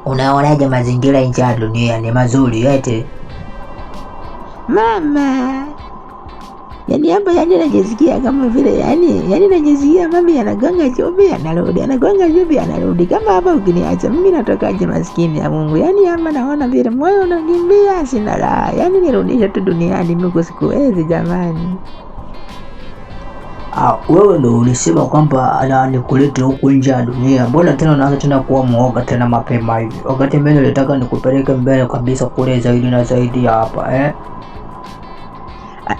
Unaonaje mazingira nje ya dunia, ni mazuri eti? Mama, yani hapa yani najisikia kama vile yani najisikia mami anagonga chumvi anarudi, anagonga chumvi anarudi. Kama hapa ukiniacha mimi natokaje maskini ya Mungu? Yani hapa naona vile moyo unakimbia, sina raha. Yani nirudishe tu duniani, mimi sikuwezi jamani. Wewe ndo ulisema kwamba nikulete huku nje ya dunia. Mbona tena unaanza tena kuwa muoga tena mapema hivi? Wakati mimi nilitaka nikupeleke mbele kabisa kule zaidi na zaidi hapa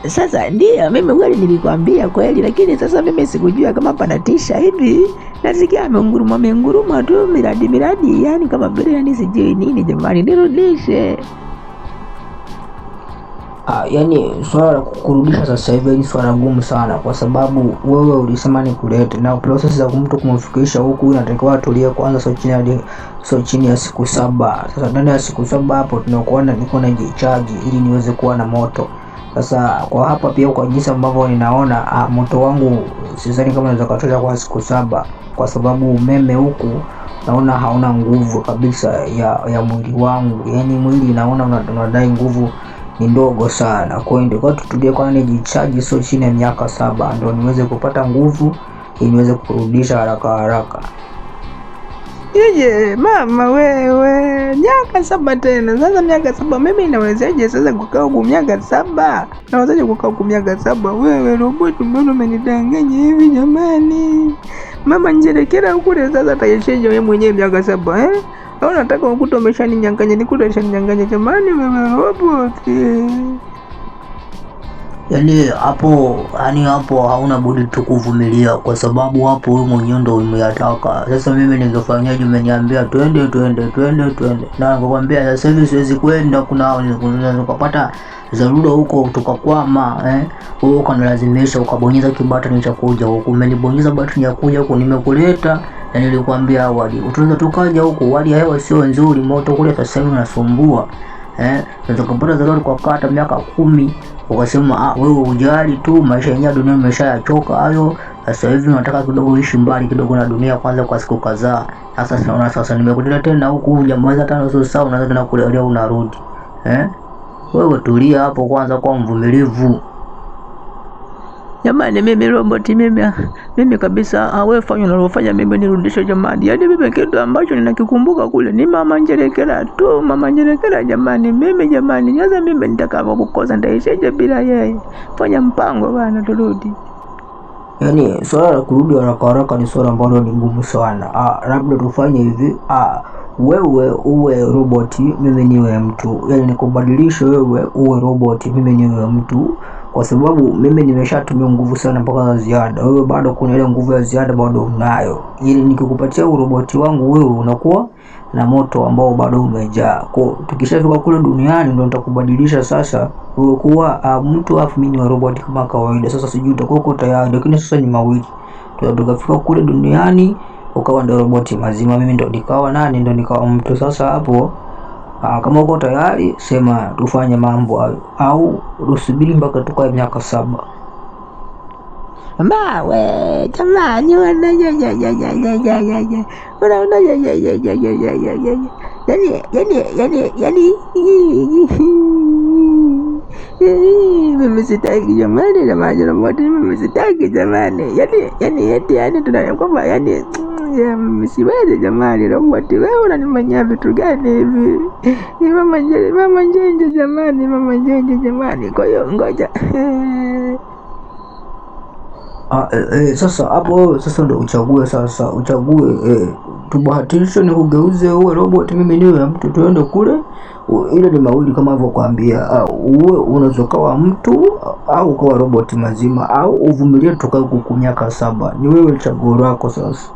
Sasa ndio mimi kweli nilikwambia kweli, lakini sasa mimi sikujua kama panatisha hivi. Nasikia amenguruma tu miradi yani kama vile yani sijui nini jamani, nirudishe. Yani swala la kukurudisha sasa hivi ni swala gumu sana, kwa sababu wewe ulisema nikulete, na process za mtu kumfikisha huku inatakiwa atulie kwanza, sio chini ya siku 7. Sasa ndani ya siku 7 hapo tunakuona niko na jichaji ili niweze kuwa na moto. Sasa kwa hapa pia kwa jinsi ambavyo ninaona moto wangu sidhani kama naweza kutosha kwa siku 7, kwa sababu umeme huku naona hauna nguvu kabisa ya mwili wangu. Yani mwili naona unadai nguvu ni ndogo sana. Kwa hiyo ndio tutulie kwa nijichaji, sio chini ya miaka 7 ndio niweze kupata nguvu ili niweze kurudisha haraka. Yeye mama wewe, miaka 7 tena. Sasa miaka 7 mimi nawezaje sasa kukaa huko miaka 7? Nawezaje kukaa huko miaka 7? Wewe roboti, mbona umenidanganya hivi jamani? Mama njelekera huko sasa tayesheje wewe mwenyewe miaka 7 Au nataka ukuta umeshaninyang'anya, nikuta umeshaninyang'anya jamani wewe roboti. Yani hapo hauna budi tu kuvumilia, kwa sababu hapo wewe mwenyewe ndio umeyataka. Sasa mimi ningefanyaje? Umeniambia twende, na nakwambia sasa hivi siwezi kwenda, unaweza kupata dharura huko tukakwama wewe ukanilazimisha ukabonyeza kibatani cha kuja huko. Umenibonyeza batani ya kuja huko, nimekuleta na nilikwambia awali utaweza tukaja huko, hali ya hewa sio nzuri, moto kule sasa hivi unasumbua naweza kupata dharura kwa kata miaka 10. Ukasema wewe ujali tu, maisha yenyewe dunia umeshayachoka hayo. Sasa hivi unataka kidogo uishi mbali kidogo na dunia kwanza kwa siku kadhaa. Sasa nimekuletea tena huku hujamaliza tano sio sawa, unaanza tena kulelea unarudi. Wewe tulia hapo kwanza, kwa mvumilivu. Jamani mimi roboti, mimi kabisa wewe fanya unalofanya mimi nirudishe jamani. Yaani mimi kitu ambacho ninakikumbuka kule ni mama Njelekera tu, mama Njelekera jamani. Mimi jamani, sasa mimi nitakava kukosa ndaisheje bila yeye? Fanya mpango bwana turudi. Yaani swala la kurudi haraka ni swala ambalo ni ngumu sana. Labda tufanye hivi, wewe uwe roboti, mimi niwe mtu. Yaani nikubadilishe wewe uwe roboti, mimi niwe mtu, kwa sababu mimi nimeshatumia nguvu sana mpaka za ziada. Wewe bado kuna ile nguvu ya ziada bado unayo. Ili nikikupatia uroboti wangu wewe unakuwa na moto ambao bado umejaa. Kwa tukishafika kule duniani ndio nitakubadilisha sasa wewe kuwa mtu, afu mimi ni roboti kama kawaida. Sasa sijui utakuwa uko tayari, lakini sasa ni mawili. Tukafika kule duniani ukawa ndio roboti mazima, mimi ndio nikawa mtu. Sasa hapo kama uko tayari sema tufanye mambo hayo, au usubiri mpaka tukae miaka 7. Mawe jamani, mimi sitaki jamani, roboti mimi sitaki jamani. Yani tunaya kwamba mimi siwezi jamani. Roboti wewe unanifanyia vitu gani hivi? Mama Njenje jamani. Kwa hiyo ngoja sasa hapo wewe sasa ndio uchague tubahatishe ni ugeuze uwe robot, mimi niwe mtu, tuende kule. Ile ni mawili kama hivyo kwambia, uwe unaweza kuwa mtu au kuwa robot mazima, au uvumilie tukae huku miaka 7. Ni wewe chaguo lako sasa.